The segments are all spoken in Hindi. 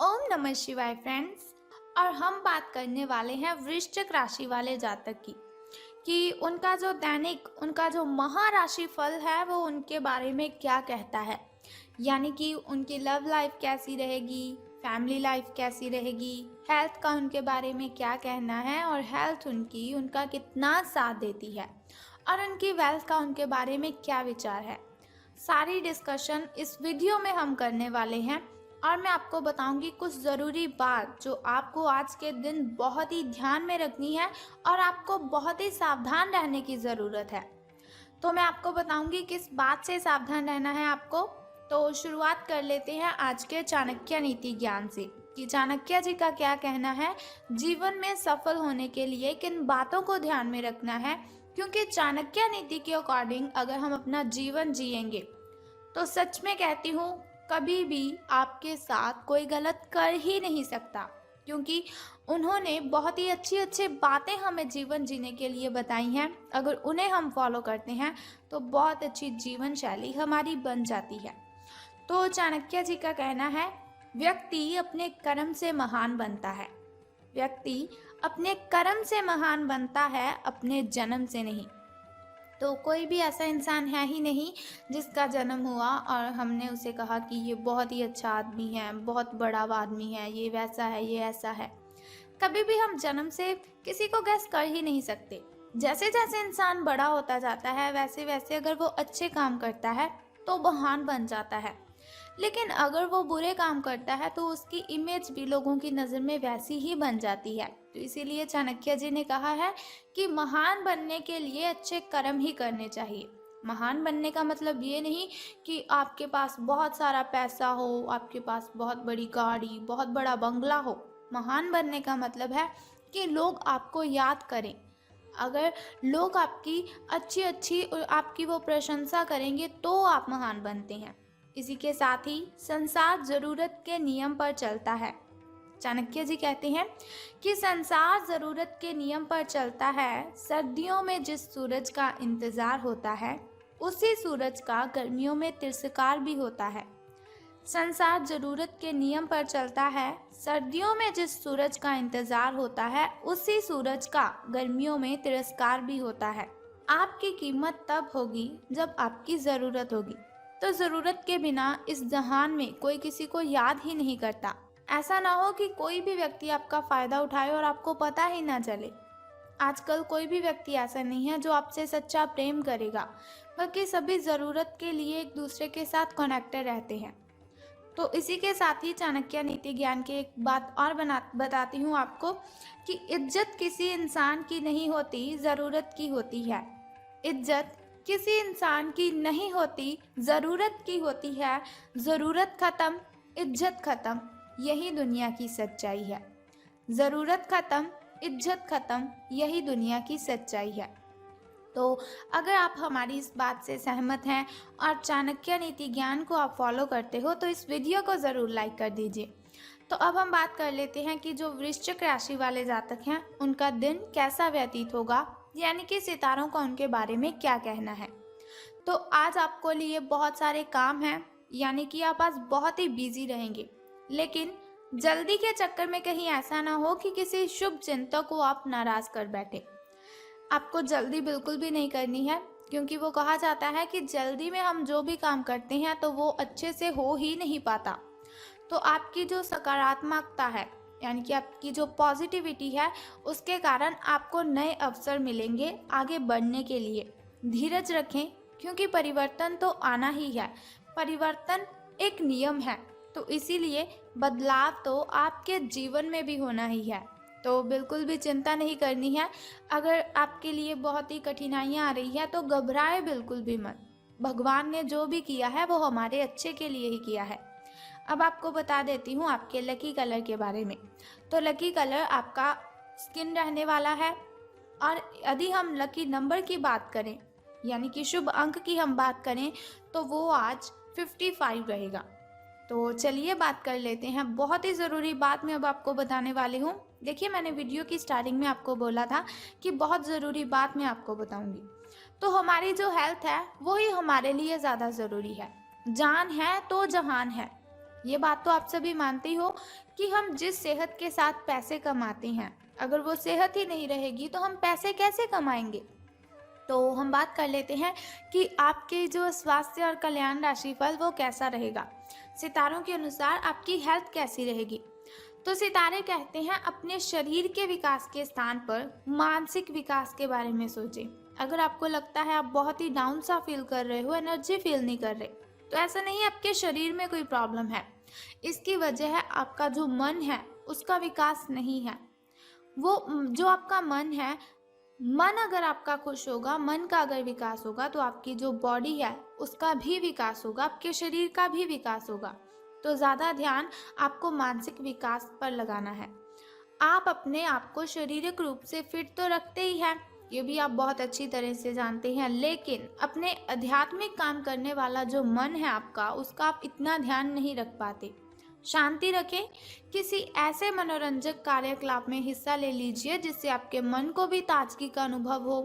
ओम नमः शिवाय फ्रेंड्स। और हम बात करने वाले हैं वृश्चिक राशि वाले जातक की कि उनका जो दैनिक उनका जो महाराशि फल है वो उनके बारे में क्या कहता है। यानी कि उनकी लव लाइफ कैसी रहेगी, फैमिली लाइफ कैसी रहेगी, हेल्थ का उनके बारे में क्या कहना है और हेल्थ उनकी उनका कितना साथ देती है और उनकी वेल्थ का उनके बारे में क्या विचार है। सारी डिस्कशन इस वीडियो में हम करने वाले हैं और मैं आपको बताऊंगी कुछ ज़रूरी बात जो आपको आज के दिन बहुत ही ध्यान में रखनी है और आपको बहुत ही सावधान रहने की ज़रूरत है। तो मैं आपको बताऊंगी किस बात से सावधान रहना है आपको। तो शुरुआत कर लेते हैं आज के चाणक्य नीति ज्ञान से कि चाणक्य जी का क्या कहना है, जीवन में सफल होने के लिए किन बातों को ध्यान में रखना है। क्योंकि चाणक्य नीति के अकॉर्डिंग अगर हम अपना जीवन जिएंगे तो सच में कहती हूँ कभी भी आपके साथ कोई गलत कर ही नहीं सकता, क्योंकि उन्होंने बहुत ही अच्छी अच्छी बातें हमें जीवन जीने के लिए बताई हैं। अगर उन्हें हम फॉलो करते हैं तो बहुत अच्छी जीवन शैली हमारी बन जाती है। तो चाणक्य जी का कहना है, व्यक्ति अपने कर्म से महान बनता है। व्यक्ति अपने कर्म से महान बनता है, अपने जन्म से नहीं। तो कोई भी ऐसा इंसान है ही नहीं जिसका जन्म हुआ और हमने उसे कहा कि ये बहुत ही अच्छा आदमी है, बहुत बड़ा आदमी है, ये वैसा है, ये ऐसा है। कभी भी हम जन्म से किसी को गैस कर ही नहीं सकते। जैसे जैसे इंसान बड़ा होता जाता है वैसे वैसे अगर वो अच्छे काम करता है तो महान बन जाता है, लेकिन अगर वो बुरे काम करता है तो उसकी इमेज भी लोगों की नज़र में वैसी ही बन जाती है। तो इसीलिए चाणक्य जी ने कहा है कि महान बनने के लिए अच्छे कर्म ही करने चाहिए। महान बनने का मतलब ये नहीं कि आपके पास बहुत सारा पैसा हो, आपके पास बहुत बड़ी गाड़ी, बहुत बड़ा बंगला हो। महान बनने का मतलब है कि लोग आपको याद करें। अगर लोग आपकी अच्छी अच्छी आपकी वो प्रशंसा करेंगे तो आप महान बनते हैं। इसी के साथ ही संसार जरूरत के नियम पर चलता है। चाणक्य जी कहते हैं कि संसार जरूरत के नियम पर चलता है। सर्दियों में जिस सूरज का इंतजार होता है उसी सूरज का गर्मियों में तिरस्कार भी होता है। संसार जरूरत के नियम पर चलता है। सर्दियों में जिस सूरज का इंतजार होता है उसी सूरज का गर्मियों में तिरस्कार भी होता है। आपकी कीमत तब होगी जब आपकी जरूरत होगी। तो जरूरत के बिना इस जहान में कोई किसी को याद ही नहीं करता। ऐसा ना हो कि कोई भी व्यक्ति आपका फायदा उठाए और आपको पता ही ना चले। आजकल कोई भी व्यक्ति ऐसा नहीं है जो आपसे सच्चा प्रेम करेगा, बल्कि सभी जरूरत के लिए एक दूसरे के साथ कनेक्टेड रहते हैं। तो इसी के साथ ही चाणक्य नीति ज्ञान की एक बात और बताती हूँ आपको कि इज्जत किसी इंसान की नहीं होती, ज़रूरत की होती है। इज्जत किसी इंसान की नहीं होती, ज़रूरत की होती है। ज़रूरत ख़त्म, इज्जत ख़त्म, यही दुनिया की सच्चाई है। ज़रूरत ख़त्म, इज्जत ख़त्म, यही दुनिया की सच्चाई है। तो अगर आप हमारी इस बात से सहमत हैं और चाणक्य नीति ज्ञान को आप फॉलो करते हो तो इस वीडियो को ज़रूर लाइक कर दीजिए। तो अब हम बात कर लेते हैं कि जो वृश्चिक राशि वाले जातक हैं उनका दिन कैसा व्यतीत होगा, यानी कि सितारों का उनके बारे में क्या कहना है। तो आज आपको लिए बहुत सारे काम हैं, यानी कि आप आज बहुत ही बिजी रहेंगे, लेकिन जल्दी के चक्कर में कहीं ऐसा ना हो कि किसी शुभ चिंतक को आप नाराज कर बैठे। आपको जल्दी बिल्कुल भी नहीं करनी है, क्योंकि वो कहा जाता है कि जल्दी में हम जो भी काम करते हैं तो वो अच्छे से हो ही नहीं पाता। तो आपकी जो सकारात्मकता है, यानी कि आपकी जो पॉजिटिविटी है, उसके कारण आपको नए अवसर मिलेंगे आगे बढ़ने के लिए। धीरज रखें, क्योंकि परिवर्तन तो आना ही है। परिवर्तन एक नियम है, तो इसीलिए बदलाव तो आपके जीवन में भी होना ही है। तो बिल्कुल भी चिंता नहीं करनी है। अगर आपके लिए बहुत ही कठिनाइयाँ आ रही है तो घबराए बिल्कुल भी मत। भगवान ने जो भी किया है वो हमारे अच्छे के लिए ही किया है। अब आपको बता देती हूँ आपके लकी कलर के बारे में। तो लकी कलर आपका स्किन रहने वाला है। और यदि हम लकी नंबर की बात करें, यानी कि शुभ अंक की हम बात करें, तो वो आज 55 रहेगा। तो चलिए बात कर लेते हैं। बहुत ही ज़रूरी बात मैं अब आपको बताने वाली हूँ। देखिए, मैंने वीडियो की स्टार्टिंग में आपको बोला था कि बहुत ज़रूरी बात मैं आपको बताऊँगी। तो हमारी जो हेल्थ है वो ही हमारे लिए ज़्यादा ज़रूरी है। जान है तो जहान है। ये बात तो आप सभी मानते ही हो कि हम जिस सेहत के साथ पैसे कमाते हैं, अगर वो सेहत ही नहीं रहेगी तो हम पैसे कैसे कमाएंगे। तो हम बात कर लेते हैं कि आपके जो स्वास्थ्य और कल्याण राशिफल वो कैसा रहेगा। सितारों के अनुसार आपकी हेल्थ कैसी रहेगी। तो सितारे कहते हैं अपने शरीर के विकास के स्थान पर मानसिक विकास के बारे में सोचें। अगर आपको लगता है आप बहुत ही डाउन सा फील कर रहे हो, एनर्जी फील नहीं कर रहे, तो ऐसा नहीं है आपके शरीर में कोई प्रॉब्लम है। इसकी वजह है आपका जो मन है उसका विकास नहीं है। वो जो आपका मन है, मन अगर आपका खुश होगा, मन का अगर विकास होगा तो आपकी जो बॉडी है उसका भी विकास होगा, आपके शरीर का भी विकास होगा। तो ज़्यादा ध्यान आपको मानसिक विकास पर लगाना है। आप अपने आप को शारीरिक रूप से फिट तो रखते ही हैं, ये भी आप बहुत अच्छी तरह से जानते हैं, लेकिन अपने आध्यात्मिक काम करने वाला जो मन है आपका, उसका आप इतना ध्यान नहीं रख पाते। शांति रखें, किसी ऐसे मनोरंजक कार्यकलाप में हिस्सा ले लीजिए जिससे आपके मन को भी ताजगी का अनुभव हो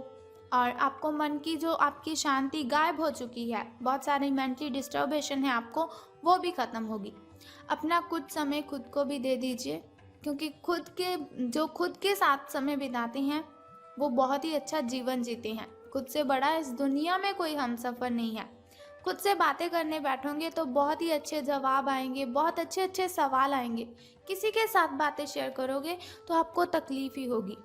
और आपको मन की जो आपकी शांति गायब हो चुकी है, बहुत सारी मेंटली डिस्टर्बेशन है आपको, वो भी ख़त्म होगी। अपना कुछ समय खुद को भी दे दीजिए, क्योंकि खुद के साथ समय बिताते हैं वो बहुत ही अच्छा जीवन जीते हैं। खुद से बड़ा इस दुनिया में कोई हमसफ़र नहीं है। खुद से बातें करने बैठोगे तो बहुत ही अच्छे जवाब आएंगे, बहुत अच्छे अच्छे सवाल आएंगे। किसी के साथ बातें शेयर करोगे तो आपको तकलीफ ही होगी।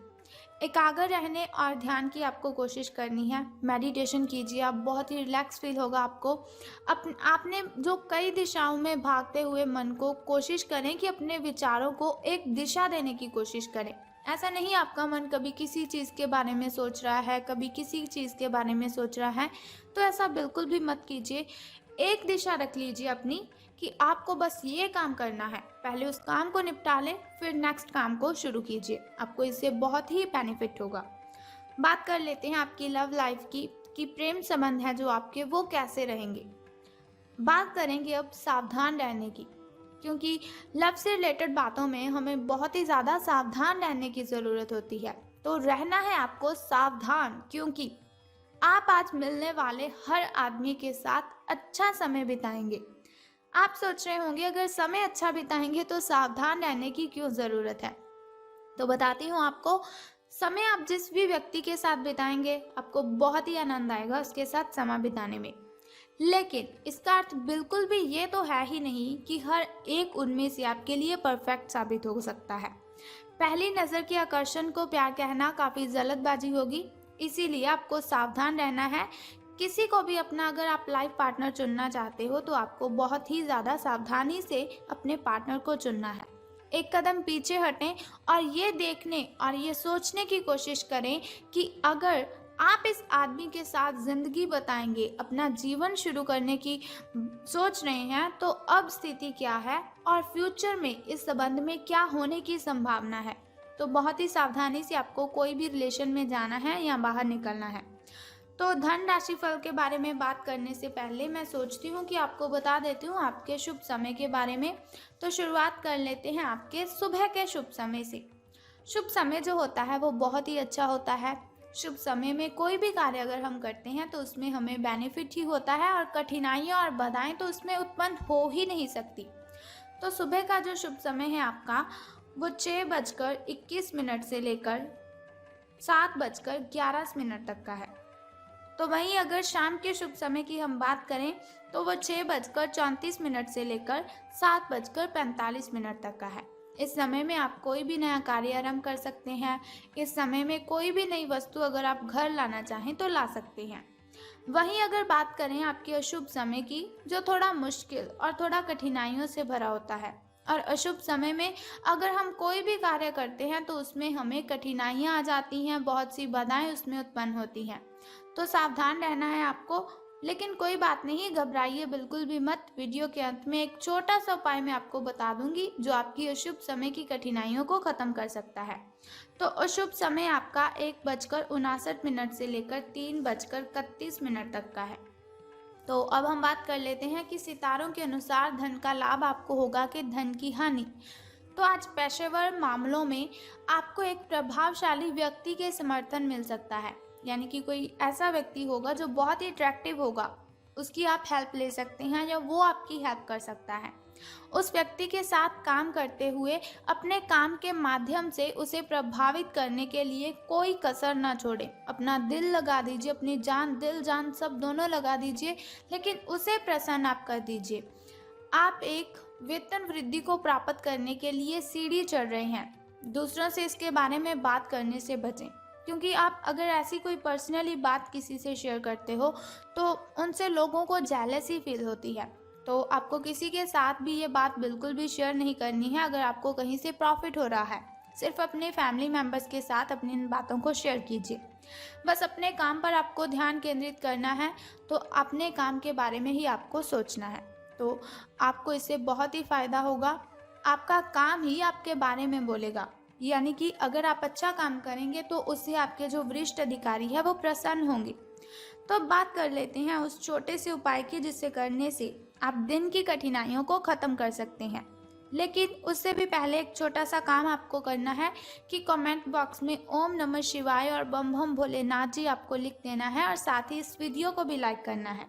एकाग्र रहने और ध्यान की आपको कोशिश करनी है। मेडिटेशन कीजिए, आप बहुत ही रिलैक्स फील होगा आपको। आपने जो कई दिशाओं में भागते हुए मन को कोशिश करें कि अपने विचारों को एक दिशा देने की कोशिश करें। ऐसा नहीं आपका मन कभी किसी चीज़ के बारे में सोच रहा है, कभी किसी चीज़ के बारे में सोच रहा है, तो ऐसा बिल्कुल भी मत कीजिए। एक दिशा रख लीजिए अपनी कि आपको बस ये काम करना है। पहले उस काम को निपटा लें, फिर नेक्स्ट काम को शुरू कीजिए। आपको इससे बहुत ही बेनिफिट होगा। बात कर लेते हैं आपकी लव लाइफ की कि प्रेम संबंध है जो आपके वो कैसे रहेंगे। बात करेंगे अब सावधान रहने की, क्योंकि लव से रिलेटेड बातों में हमें बहुत ही ज़्यादा सावधान रहने की ज़रूरत होती है। तो रहना है आपको सावधान, क्योंकि आप आज मिलने वाले हर आदमी के साथ अच्छा समय बिताएंगे। आप सोच रहे होंगे अगर समय अच्छा बिताएंगे तो सावधान रहने की क्यों ज़रूरत है। तो बताती हूँ आपको, समय आप जिस भी व्यक्ति के साथ बिताएंगे आपको बहुत ही आनंद आएगा उसके साथ समय बिताने में। लेकिन इसका अर्थ बिल्कुल भी ये तो है ही नहीं कि हर एक उनमें से आपके लिए परफेक्ट साबित हो सकता है। पहली नज़र के आकर्षण को प्यार कहना काफ़ी जल्दबाजी होगी, इसीलिए आपको सावधान रहना है। किसी को भी अपना अगर आप लाइफ पार्टनर चुनना चाहते हो तो आपको बहुत ही ज़्यादा सावधानी से अपने पार्टनर को चुनना है। एक कदम पीछे हटें और ये देखने और ये सोचने की कोशिश करें कि अगर आप इस आदमी के साथ ज़िंदगी बताएंगे, अपना जीवन शुरू करने की सोच रहे हैं, तो अब स्थिति क्या है और फ्यूचर में इस संबंध में क्या होने की संभावना है। तो बहुत ही सावधानी से आपको कोई भी रिलेशन में जाना है या बाहर निकलना है। तो धन राशि फल के बारे में बात करने से पहले मैं सोचती हूँ कि आपको बता देती हूँ आपके शुभ समय के बारे में। तो शुरुआत कर लेते हैं आपके सुबह के शुभ समय से। शुभ समय जो होता है वो बहुत ही अच्छा होता है। शुभ समय में कोई भी कार्य अगर हम करते हैं तो उसमें हमें बेनिफिट ही होता है और कठिनाइयाँ और बाधाएं तो उसमें उत्पन्न हो ही नहीं सकती। तो सुबह का जो शुभ समय है आपका वो 6:21 से लेकर 7:11 तक का है। तो वहीं अगर शाम के शुभ समय की हम बात करें तो वो 6:34 से लेकर 7:45 तक का है। इस समय में आप कोई भी नया कार्य आरंभ कर सकते हैं। इस समय में कोई भी नई वस्तु अगर आप घर लाना चाहें तो ला सकते हैं। वहीं अगर बात करें आपके अशुभ समय की, जो थोड़ा मुश्किल और थोड़ा कठिनाइयों से भरा होता है, और अशुभ समय में अगर हम कोई भी कार्य करते हैं तो उसमें हमें कठिनाइयाँ आ जाती हैं, बहुत सी बाधाएं उसमें उत्पन्न होती हैं। तो सावधान रहना है आपको। लेकिन कोई बात नहीं, घबराइए बिल्कुल भी मत। वीडियो के अंत में एक छोटा सा उपाय मैं आपको बता दूंगी जो आपकी अशुभ समय की कठिनाइयों को खत्म कर सकता है। तो अशुभ समय आपका 1:59 से लेकर 3:31 तक का है। तो अब हम बात कर लेते हैं कि सितारों के अनुसार धन का लाभ आपको होगा कि धन की हानि। तो आज पेशेवर मामलों में आपको एक प्रभावशाली व्यक्ति के समर्थन मिल सकता है, यानी कि कोई ऐसा व्यक्ति होगा जो बहुत ही अट्रैक्टिव होगा, उसकी आप हेल्प ले सकते हैं या वो आपकी हेल्प कर सकता है। उस व्यक्ति के साथ काम करते हुए अपने काम के माध्यम से उसे प्रभावित करने के लिए कोई कसर ना छोड़ें। अपना दिल लगा दीजिए, अपनी जान, दिल जान सब दोनों लगा दीजिए, लेकिन उसे प्रसन्न आप कर दीजिए। आप एक वेतन वृद्धि को प्राप्त करने के लिए सीढ़ी चढ़ रहे हैं। दूसरों से इसके बारे में बात करने से बचें, क्योंकि आप अगर ऐसी कोई पर्सनली बात किसी से शेयर करते हो तो उनसे लोगों को जेलसी फील होती है। तो आपको किसी के साथ भी ये बात बिल्कुल भी शेयर नहीं करनी है अगर आपको कहीं से प्रॉफिट हो रहा है। सिर्फ अपने फैमिली मेम्बर्स के साथ अपनी इन बातों को शेयर कीजिए। बस अपने काम पर आपको ध्यान केंद्रित करना है, तो अपने काम के बारे में ही आपको सोचना है। तो आपको इससे बहुत ही फ़ायदा होगा। आपका काम ही आपके बारे में बोलेगा, यानी कि अगर आप अच्छा काम करेंगे तो उससे आपके जो वरिष्ठ अधिकारी है वो प्रसन्न होंगे। तो अब बात कर लेते हैं उस छोटे से उपाय की जिससे करने से आप दिन की कठिनाइयों को ख़त्म कर सकते हैं। लेकिन उससे भी पहले एक छोटा सा काम आपको करना है कि कमेंट बॉक्स में ओम नमः शिवाय और बम बम भोलेनाथ जी आपको लिख देना है और साथ ही इस वीडियो को भी लाइक करना है।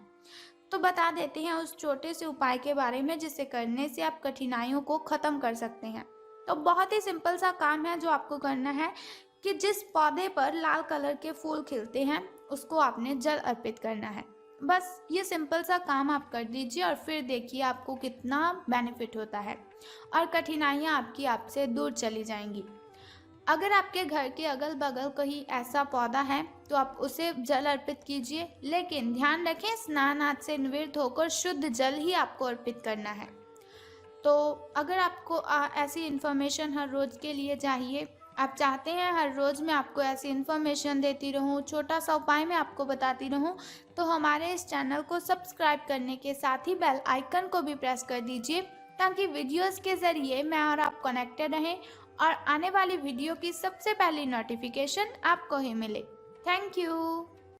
तो बता देते हैं उस छोटे से उपाय के बारे में जिसे करने से आप कठिनाइयों को ख़त्म कर सकते हैं। तो बहुत ही सिंपल सा काम है जो आपको करना है कि जिस पौधे पर लाल कलर के फूल खिलते हैं उसको आपने जल अर्पित करना है। बस ये सिंपल सा काम आप कर दीजिए और फिर देखिए आपको कितना बेनिफिट होता है और कठिनाइयाँ आपकी आपसे दूर चली जाएंगी। अगर आपके घर के अगल बगल कहीं ऐसा पौधा है तो आप उसे जल अर्पित कीजिए, लेकिन ध्यान रखें स्नान आदि से निवृत्त होकर शुद्ध जल ही आपको अर्पित करना है। तो अगर आपको ऐसी इन्फॉर्मेशन हर रोज़ के लिए चाहिए, आप चाहते हैं हर रोज़ मैं आपको ऐसी इन्फॉर्मेशन देती रहूं, छोटा सा उपाय मैं आपको बताती रहूं, तो हमारे इस चैनल को सब्सक्राइब करने के साथ ही बेल आइकन को भी प्रेस कर दीजिए, ताकि वीडियोस के ज़रिए मैं और आप कनेक्टेड रहें और आने वाली वीडियो की सबसे पहली नोटिफिकेशन आपको ही मिले। Thank you.